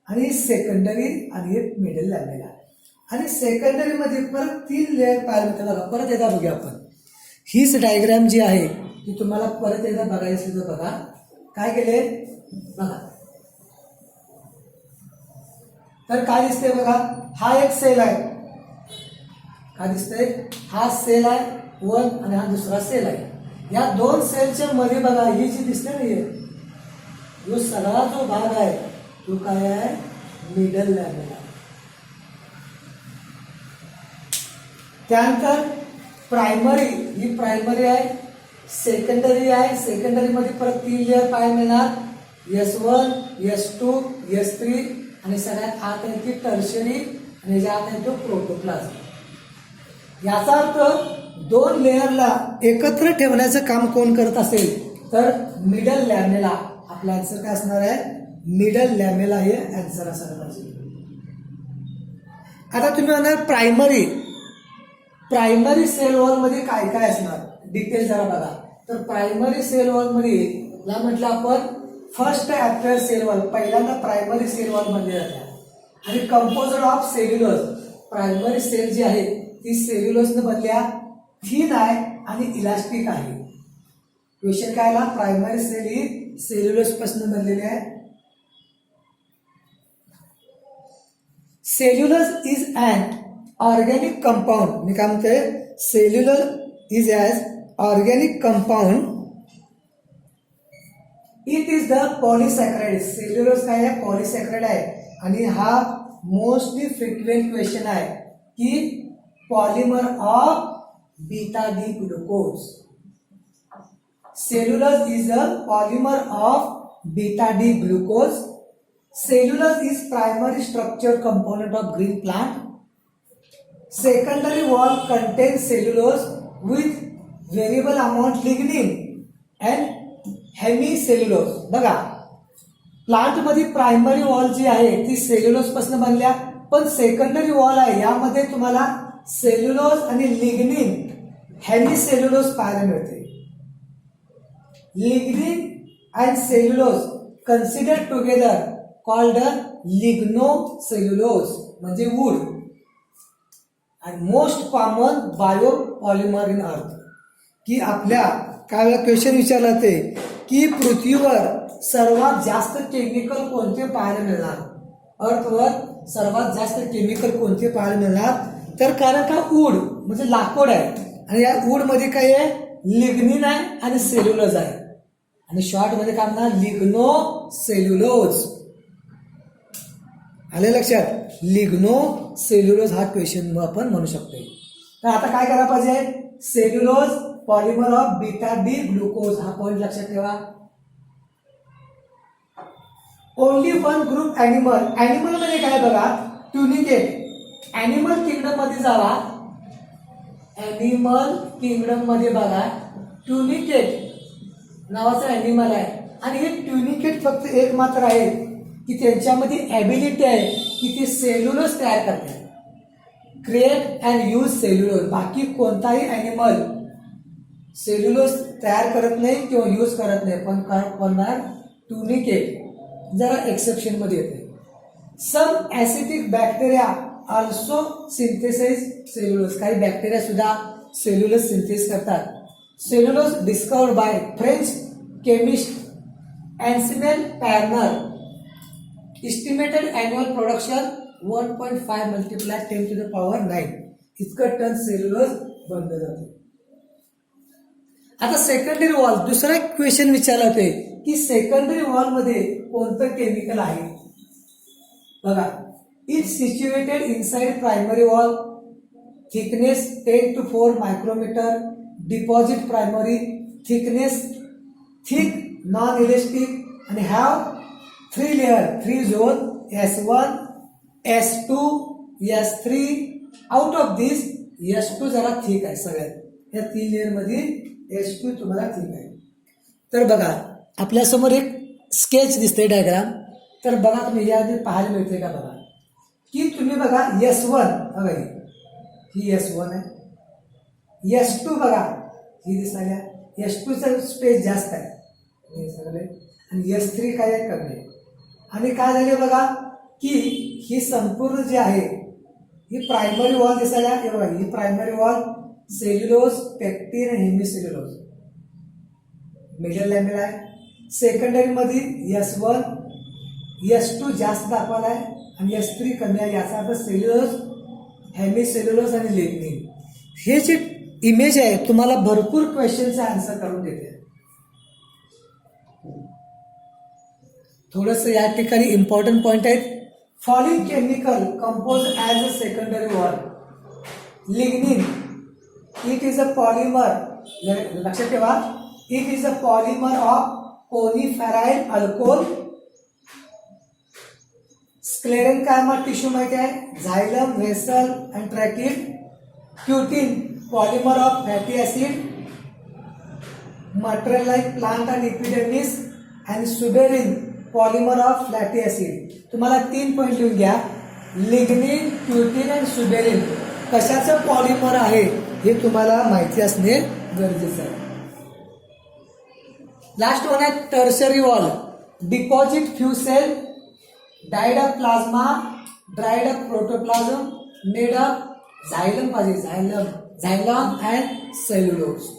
Speaker 1: आणि सेकंडरी आणि एक मिडल लॅमेला. आणि सेकंडरी मध्ये परत 3 लेअर पाहायला मिळतात बघा. परत एकदा बघूया आपण, हीच डायग्राम जी आहे ती तुम्हाला परत एकदा बघायची तर बघा काय केले बघा. तर काय दिसतंय बघा, हा एक सेल आहे, काय दिसतंय, हा सेल आहे 1 आणि हा दुसरा सेल आहे. या दोन सेलच्या मध्ये बघा ही जी दिसते ना, जो सगळा जो भाग आहे तो काय आहे, मिडल लॅमेला. त्यानंतर प्रायमरी, ही प्रायमरी आहे, सेकंडरी आहे, सेकंडरी मध्ये परत 3 लेअर पाहायला मिळणार, S1, S2, S3, आणि सगळ्यात आत आहे ती टर्शरी, आणि ज्या आत आहे तो प्रोटोप्लाझम. याचा अर्थ 2 लेअरला एकत्र ठेवण्याचं काम कोण करत असेल तर मिडल लॅमेला. आपला आन्सर काय असणार आहे, मिडल लॅमेला हे आन्सर असायला पाहिजे. आता तुम्ही म्हणणार प्रायमरी सेल वॉल मध्ये काय काय असणार, डिटेल जरा बघा. तर प्रायमरी सेल वॉल मध्ये ला म्हटलं आपण फर्स्ट अपियर सेल वॉल, पहिल्यांदा प्रायमरी सेल वॉल बनले जाते, आणि कंपोजड ऑफ सेल्युलोज. प्रायमरी सेल जी आहे ती सेल्युलोजने बनल्या, थिन आहे आणि इलास्टिक आहे. क्वेश्चन काय आला, प्रायमरी सेल ही सेल्युलोज पासून बनलेली आहे. Cellulose is an organic compound. मी काय म्हणतोय, cellulose is as organic compound. It is the polysaccharide. Cellulose काय आहे, पॉलिसॅकराइड आहे. आणि हा मोस्टली फ्रिक्वेंट क्वेश्चन आहे की polymer of beta D glucose. Cellulose is a polymer of beta D glucose. Cellulose is primary structure component of green plant. Secondary wall contains cellulose with variable amount lignin and hemicellulose. बघा, plant मध्ये primary wall जी आहे ती cellulose पासून बनल्या, पण secondary wall आहे यामध्ये तुम्हाला सेल्युलोज आणि लिग्निन हेमिसेल्युलोज पाहायला मिळते. Lignin and cellulose consider together called lignocellulose, म्हणजे wood. and most common biopolymer in earth. की आपल्या काय वेळा क्वेश्चन विचारला ते की पृथ्वीवर सर्वात जास्त केमिकल कोणते पाहायला मिळणार, अर्थवर सर्वात जास्त केमिकल कोणते पाहायला मिळणार, तर कारण का वूड म्हणजे लाकूड आहे आणि या वूड मध्ये काय आहे, लिग्निन आहे आणि सेल्युलोज आहे आणि शॉर्ट मध्ये काय म्हणणार, लिग्नो सेल्युलोज. आले लक्षात, लिग्नो सेल्युलोज हा क्वेश्चन आपण म्हणू शकतो. तर आता काय करायला पाहिजे, cellulose polymer of beta D glucose हा पॉइंट लक्षात ठेवा. Only one group animal, animal मध्ये काय बघा, ट्युनिकेट. ॲनिमल किंगडम मध्ये जावा, ॲनिमल किंगडम मध्ये बघा ट्युनिकेट नावाचा ॲनिमल आहे आणि हे ट्युनिकेट फक्त एक मात्र आहे की त्यांच्यामध्ये ॲबिलिटी आहे की ते सेल्युलोज तयार करतात, क्रिएट अँड यूज सेल्युलोज. बाकी कोणताही ॲनिमल सेल्युलोज तयार करत नाही किंवा यूज करत नाही, पण करणार ट्युनिकेट जरा एक्सेप्शन मध्ये येते. Some acidic bacteria also synthesise cellulose, काही बॅक्टेरिया सुद्धा सेल्युलोज सिंथेस करतात. Cellulose discovered by French chemist Anselme Payen. Estimated annual production 1.5 मल्टिप्लाय 10⁹ इतकं टन सेल्युलोज बनलं जाते. आता सेकंडरी वॉल, दुसरा एक क्वेश्चन विचारला होते की सेकंडरी वॉल मध्ये कोणतं केमिकल आहे. बघा, it situated inside primary wall, thickness 10 to 4 micrometre, deposit primary, thickness thick non elastic आणि have 3 layer 3 zone S1 S2 S3. Out of this S2 जरा थिक आहे सगळ्यात, या 3 लेअर मध्ये S2 तुम्हाला थिक आहे. तर बघा आपल्यासमोर एक स्केच दिसते डायग्राम, तर बघा तुम्ही यामध्ये पाहायला मिळते का, बघा की तुम्ही बघा S1 बघा ही S1 आहे, S2 बघा ही दिसायला, S2चा स्पेस जास्त आहे हे सगळे आणि S3 काय आहे, कमी आहे. आणि काय झाले बघा की ही संपूर्ण जी आहे ही प्रायमरी वॉल दिसायला, हे बघा ही प्रायमरी वॉल सेल्युलोज, पेक्टिन आणि हेमिसेल्युलोज मिडल लॅमेला आहे. सेकंडरी मध्ये S1 S2 जास्त दाखवला आहे आणि S3 कमी आहे, याचा अर्थ सेल्युलोज, हेमिसेल्युलोज आणि लिग्निन. हे जे इमेज आहे तुम्हाला भरपूर क्वेश्चनचे आन्सर करून देते. थोडंसं या ठिकाणी इम्पॉर्टंट पॉइंट आहेत. Following chemical compose as a secondary wall. Lignin, it is a polymer, लक्षात ठेवा, it is a polymer of coniferyl alcohol. Sclerenchyma tissue माहिती आहे, xylem, vessel and tracheid. Cutin, polymer of fatty acid, material like plant and epidermis. And suberin, polymer of fatty acid. तुम्हाला 3 point लिहून घ्या, lignin, cutin and suberin कशाचं polymer आहे हे तुम्हाला माहिती असणे गरजेचं आहे. लास्ट वन आहे tertiary wall. Deposit few cell, died of plasma, dried of protoplasm, made of xylem पाहिजे, झायलम अँड सेल्युलोज.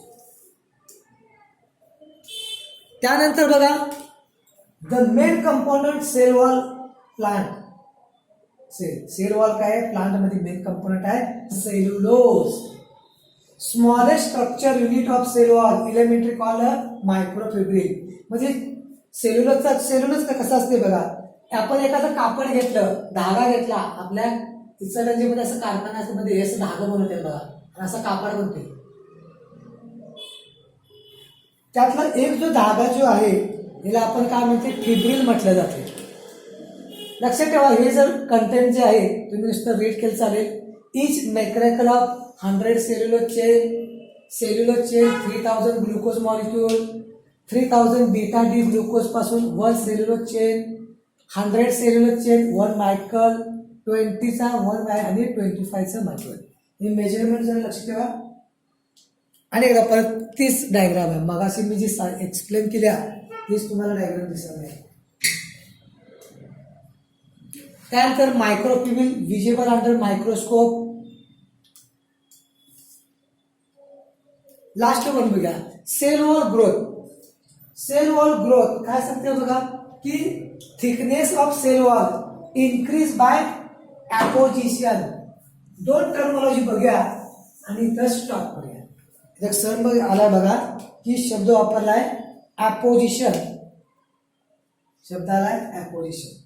Speaker 1: त्यानंतर बघा the main component cell wall plant. Cell wall काय आहे, प्लांट मध्ये मेन कंपोनंट आहे cellulose. Smallest structure unit of cell wall elementary call microfibril. म्हणजे cellulose कसं असते बघा, आपण एखादं कापड घेतलं, धागा घेतला, आपल्या इचलकरंजीमध्ये असं कारखाना असतं मध्ये असं धागा बनवते बघा, असं कापड बनते. त्यातला एक जो धागा जो आहे याला आपण काय म्हणते, फिब्रिल म्हटलं जाते. लक्षात ठेवा, हे जर कंटेंट जे आहे तुम्ही नुसतं रीड केलं चालेल. इच मॅक्रेकल of 100 cellulose chain 3000 glucose molecule, 3000 beta D glucose पासून 1 cellulose chain, 100 cellulose chain 1 micelle, 20चा 1 आणि 25चा मायकल. हे मेजरमेंट जर लक्षात ठेवा. आणि एकदा परत तीच डायग्राम आहे, मगाशी मी जी एक्सप्लेन केल्या तीच तुम्हाला डायग्राम दिसत नाही. त्यानंतर microfibril visible under microscope. Last one बघा, cell wall growth. Cell wall growth काय सांगते बघा की thickness of cell wall increase by apposition. दोन टर्मॉलॉजी बघूया आणि इथं स्टॉप करूया. एक सर आला बघा की शब्द वापरलाय ॲपोजिशन, शब्द आलाय ॲपोजिशन.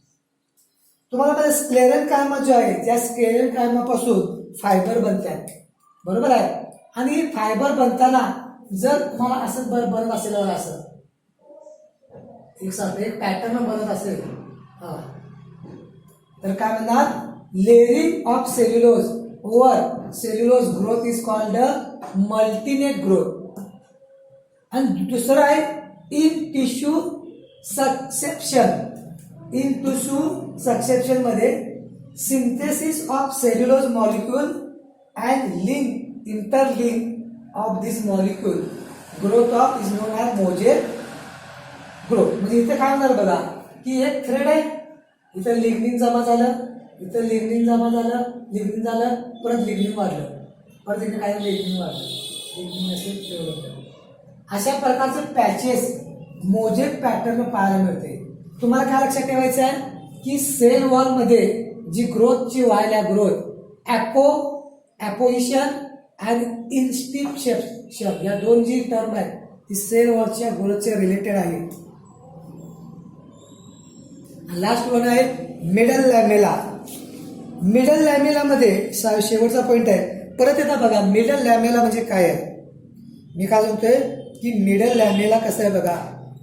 Speaker 1: तुम्हाला माझ्या स्क्लेरल कायमा जो आहे त्या स्क्लेरल कायमापासून फायबर बनतात, बरोबर आहे. आणि फायबर बनताना जर तुम्हाला असं बनत असेल असं एक पॅटर्न बनत असेल तर काय म्हणणार, layering of cellulose over cellulose growth is called मल्टीनेट growth. आणि दुसरं आहे इन टिश्यू सक्सेप्शन. इन टिश्यू सक्सेप्शन मध्ये synthesis of cellulose molecule and link interlink of this molecule growth of is non as mosaic growth. म्हणजे इथे काय होणार बघा की एक थ्रेड आहे, इथं लिग्निन जमा झालं, इथं लिग्निन जमा झालं, लिग्निन झालं, परत लिग्निन वाढलं, परत इथे काय लिग्निन वाढलं, लिग्निन असे डेव्हलप झालं. अशा प्रकारचे पॅचेस मोजेक पॅटर्न पाहायला मिळते. तुम्हाला काय लक्षात ठेवायचं आहे की सेल वॉल मध्ये जी ग्रोथची व्हायला ग्रोथ ॲपोजिशन अँड इन्स्टिप्शन या दोन जी टर्म आहेत ती सेल वॉलच्या ग्रोथच्या रिलेटेड आहे. लास्ट वन आहे मिडल लॅमेला. मिडल लॅमेला मध्ये शेवटचा पॉइंट आहे. परत एकदा बघा मिडल लॅमेला म्हणजे काय आहे. मी काय सांगतोय की मिडल लॅमेला कसं आहे बघा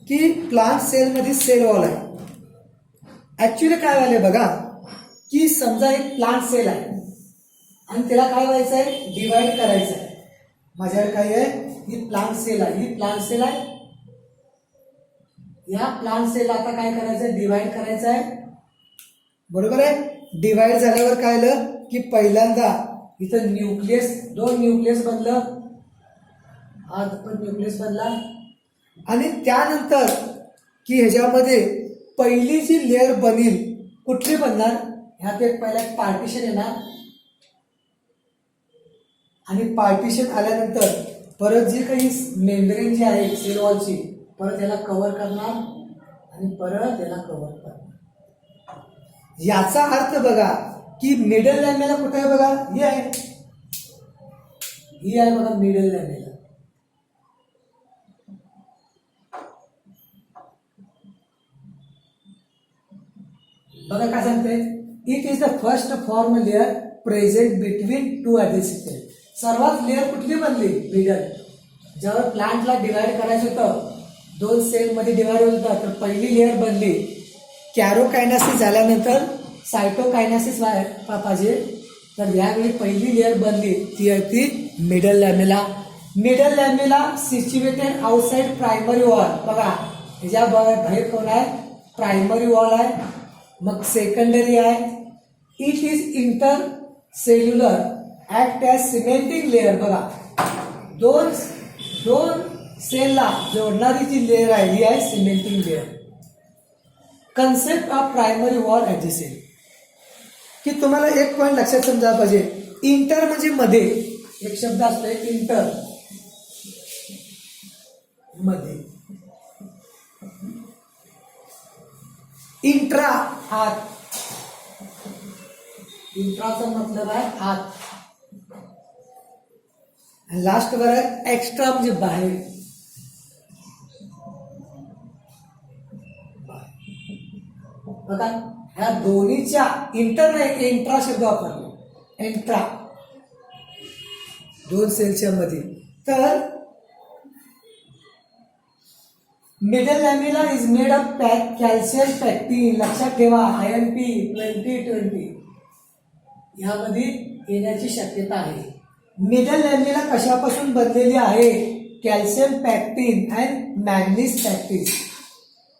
Speaker 1: की प्लांट सेल मध्ये सेल वॉल आहे. ऍक्च्युली काय व्हायलंय बघा की समजा एक प्लांट सेल आहे आणि त्याला काय व्हायचं आहे, डिवाइड करायचं आहे. माझ्याकडे काय आहे, ही प्लांट सेल आहे, ही प्लांट सेल आहे. या प्लांट सेल आता काय करायचं आहे, डिवाइड करायचं आहे, बरोबर आहे. डिवाइड झाल्यावर काय आलं की पहिल्यांदा इथं न्यूक्लियस, दोन न्यूक्लियस बनलं, हा पण न्यूक्लियस बनला. आणि त्यानंतर की ह्याच्यामध्ये पहिली जी लेअर बनील कुठली बनणार, ह्यात एक पहिला पार्टिशन येणार आणि पार्टिशन आल्यानंतर परत जी काही मेम्ब्रेन जी आहे सेल वॉलची परत याला कव्हर करणार आणि परत याला कव्हर करणार. याचा अर्थ बघा की मिडल लॅमेला कुठे आहे बघा, ही आहे, ही आहे बघा मिडल लॅमेला. बघा काय सांगते, it is the first form layer present between two adjacent cell. सर्वात लेअर कुठली बनली, मिडल. जेव्हा प्लांटला डिवाइड करायचं होतं, दोन सेल मध्ये डिवाइड होत होता, तर पहिली लेअर बनली. कॅरोकायनासिस झाल्यानंतर सायटोकायनासिस पाहिजे, तर यावेळी पहिली लेअर बनली ती आहे ती middle lamella. Middle lamella situated outside primary wall. बघा ह्याच्या बाहेर कोण आहे, प्रायमरी वॉल आहे, मग सेकंडरी आहे. It is intercellular act as cementing layer. बघा दोन सेलला जोडणारी जी लेअर आहे ही आहे cementing layer. Concept of primary wall adjacent. की तुम्हाला एक पॉईंट लक्षात समजायला पाहिजे, इंटर म्हणजे मध्ये, एक शब्द असतोय इंटर, मध्ये. इंट्रा आत, इंट्राचा मतलब आहे आत. लास्ट वर आहे एक्स्ट्रा म्हणजे बाहेर. बघा ह्या दोन्हीच्या इंटर नाही एंट्रा शब्द वापरला, एंट्रा दोन सेलच्या मध्ये. तर middle lamella is made of calcium pectin. लक्षात ठेवा INP 2020 यामध्ये येण्याची शक्यता आहे. मिडल लॅमेला कशापासून बनलेली आहे, calcium pectin and magnesium pectin.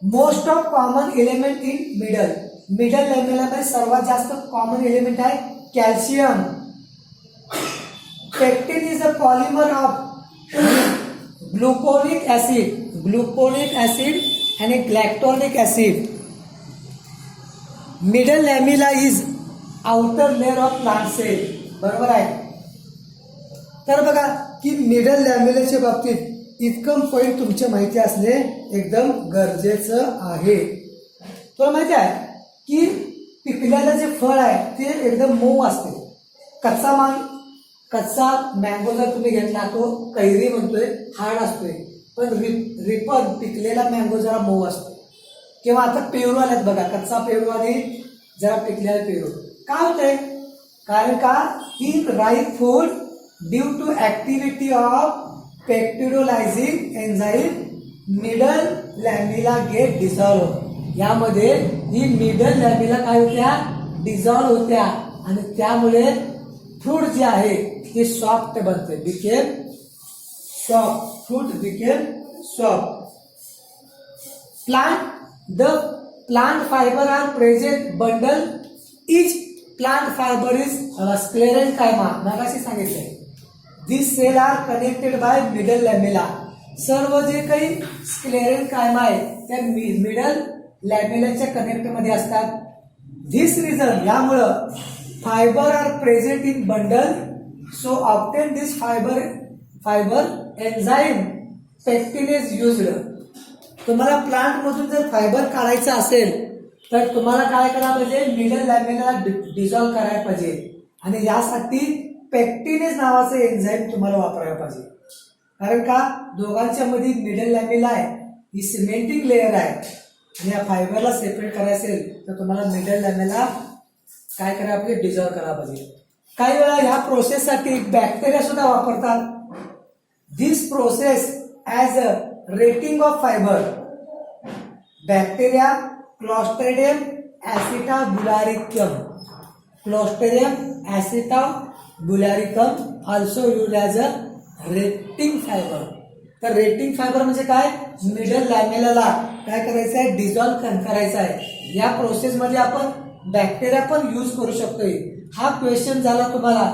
Speaker 1: Most of common element in middle. Middle लॅमेलामध्ये सर्वात जास्त कॉमन एलिमेंट आहे calcium. Pectin is a polymer of gluconic acid आणि galactonic acid. Middle lamella is outer layer of plant cell. बरोबर आहे. तर बघा की मिडल लॅमेलाच्या बाबतीत इतकं पॉईंट तुमच्या माहिती असणे एकदम गरजेचं आहे. तुला माहिती आहे की पिकलेलं जे फळ आहे ते एकदम मऊ असते. कच्चा मँगो जर तुम्ही घेतला तो कैरी म्हणतोय, हार्ड असतोय. पण रिपन पिकलेला मँगो जरा मऊ असतो. किंवा आता पेरू आल्यात बघा, कच्चा पेरू आणि जरा पिकलेला पेरू. काय होतंय? कारण का ही ripe food due to activity of pectolysing enzyme middle lamella get dissolve. यामध्ये ही मिडल लॅमिला काय होत्या? डिझॉल्व होत्या आणि त्यामुळे फ्रूट जे आहे ते सॉफ्ट बनते. Became soft. Fruit became soft. The plant fiber are present bundle. Each plant fiber is sclerenchyma. मगाशी सांगितलंय. These cells are connected by middle lamella. सर्व जे काही स्क्लेरेन्कायमा आहे त्या मिडल लॅमेलाच्या कनेक्ट मध्ये असतात. This reason यामुळं fibre are present in bundle. So obtain this fibre enzyme pectin is used. तुम्हाला प्लांट मधून जर फायबर काढायचं असेल तर तुम्हाला काय करायला पाहिजे? मिडल लॅमेला डिझॉल्व करायला पाहिजे आणि यासाठी पेक्टिनेज नावाचं एन्झाईम तुम्हाला वापरायला पाहिजे. कारण का दोघांच्या मध्ये मिडल लॅमेला आहे, ही सिमेंटिंग लेअर आहे आणि या फायबरला सेपरेट करायचं असेल तर तुम्हाला मिडल लॅमेला काय करायला पाहिजे? डिझॉल्व करायला पाहिजे. काही वेळा ह्या प्रोसेससाठी बॅक्टेरिया सुद्धा वापरतात. This process as a retting of fibre. Bacteria Clostridium acetobutylicum. Clostridium acetobutylicum also use as a retting fibre. तर रेटिंग फायबर म्हणजे काय? मिडल लॅमेलाला काय करायचं आहे? डिझॉल्व करायचं आहे. या प्रोसेसमध्ये आपण बॅक्टेरिया पण यूज करू शकतोय. हा क्वेश्चन झाला तुम्हाला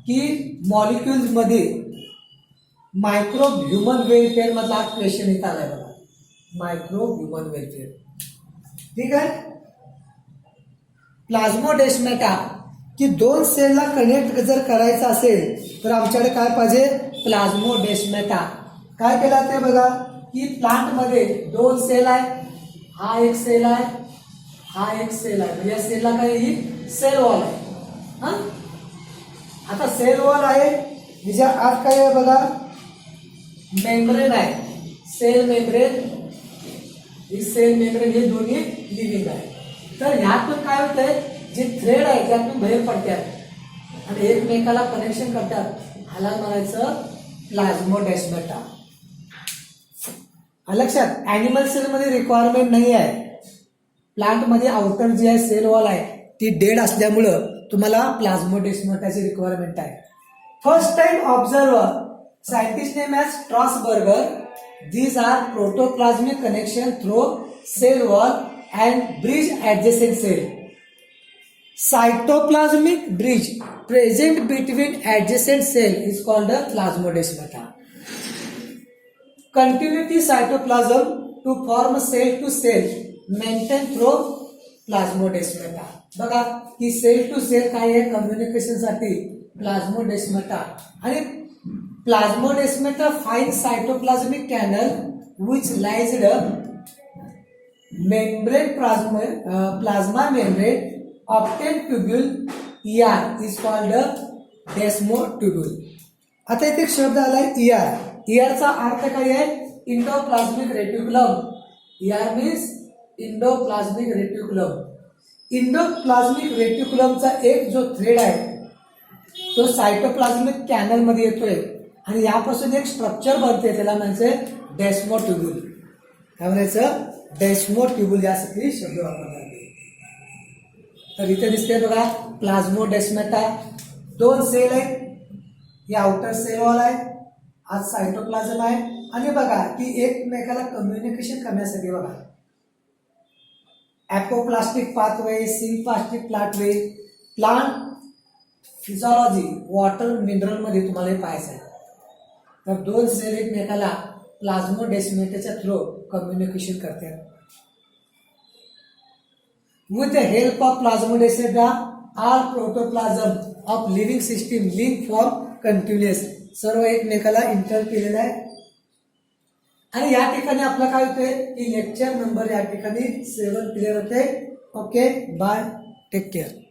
Speaker 1: की मॉलिक्युल्स मध्ये मायक्रोब ह्युमन वेलफेअर मधला हा क्वेश्चन इथं आलाय बघा. Microbe human welfare. ठीक आहे. प्लाझ्मोडेस्माटा की दोन सेलला कनेक्ट जर करायचं असेल तर आमच्याकडे काय पाहिजे? प्लाझ्मोडेस्माटा. काय केला ते बघा की प्लांट मध्ये दोन सेल आहे. हा एक सेल आहे, हा एक सेल आहे. या सेलला काय? ही सेल वॉल आहे. हा आता सेल वॉल आहे, हिच्या आत काय आहे बघा? मेम्ब्रेन आहे. सेल मेम्ब्रेन, ही सेल मेम्ब्रेन, हे दोन्ही लिव्हिंग आहे. तर ह्यातून काय होतंय? जे थ्रेड आहे त्यातून बाहेर पडतात आणि एकमेकाला कनेक्शन करतात. ह्याला म्हणायचं प्लाझ्मोडेस्माटा. लक्षात, ऍनिमल सेल मध्ये रिक्वायरमेंट नाही आहे. प्लांट मध्ये आउटर जी आहे सेल वॉल आहे ती डेड असल्यामुळं तुम्हाला प्लाझ्मोडेस्माटाची रिक्वायरमेंट आहे. First time observer scientist name as Strasburger. These are protoplasmic connection through cell wall and bridge adjacent cell. Cytoplasmic bridge present between adjacent cell is called a plasmodesmata. Continuity cytoplasm to form cell to cell maintained through plasmodesmata. बघा की sale to sale काय आहे? Communication साठी plasmodesmata. आणि plasmodesmata fine cytoplasmic canal which lined membrane plasma membrane often tubule ER is called desmotubule. आता इथे एक शब्द आलाय ER. ER चा अर्थ काय आहे? Endoplasmic reticulum. ER means endoplasmic reticulum. Endoplasmic रेटिक्युलमचा एक जो थ्रेड आहे तो सायटोप्लाझमिक कॅनल मध्ये येतोय आणि यापासून एक स्ट्रक्चर बनते, त्याला म्हणायचं डेस्मोट्यूब्यूल. काय म्हणायचं? डेस्मोट्यूब्यूल. यासाठी शब्द वापरला जातो. तर इथे दिसते बघा प्लाझ्मोडेस्माटा. दोन सेल आहेत. हे आउटर सेल वॉल आहे, आज सायटोप्लाझम आहे. आणि बघा की एकमेकाला कम्युनिकेशन करण्यासाठी बघा apoplastic pathway, symplastic pathway, plant physiology, water mineral मध्ये तुम्हाला हे पाहायचं आहे. तर दोन सेल एकमेकाला प्लाझ्मोडेस्माटाच्या थ्रू कम्युनिकेशन करतात. With the help of plasmodesmata, all protoplasm of living system link form continuous. सर्व एकमेकाला इंटर केलेलं आहे. आणि या ठिकाणी आपलं काय होतंय की लेक्चर नंबर या ठिकाणी 7 क्लिअर होते. Okay, bye, take care.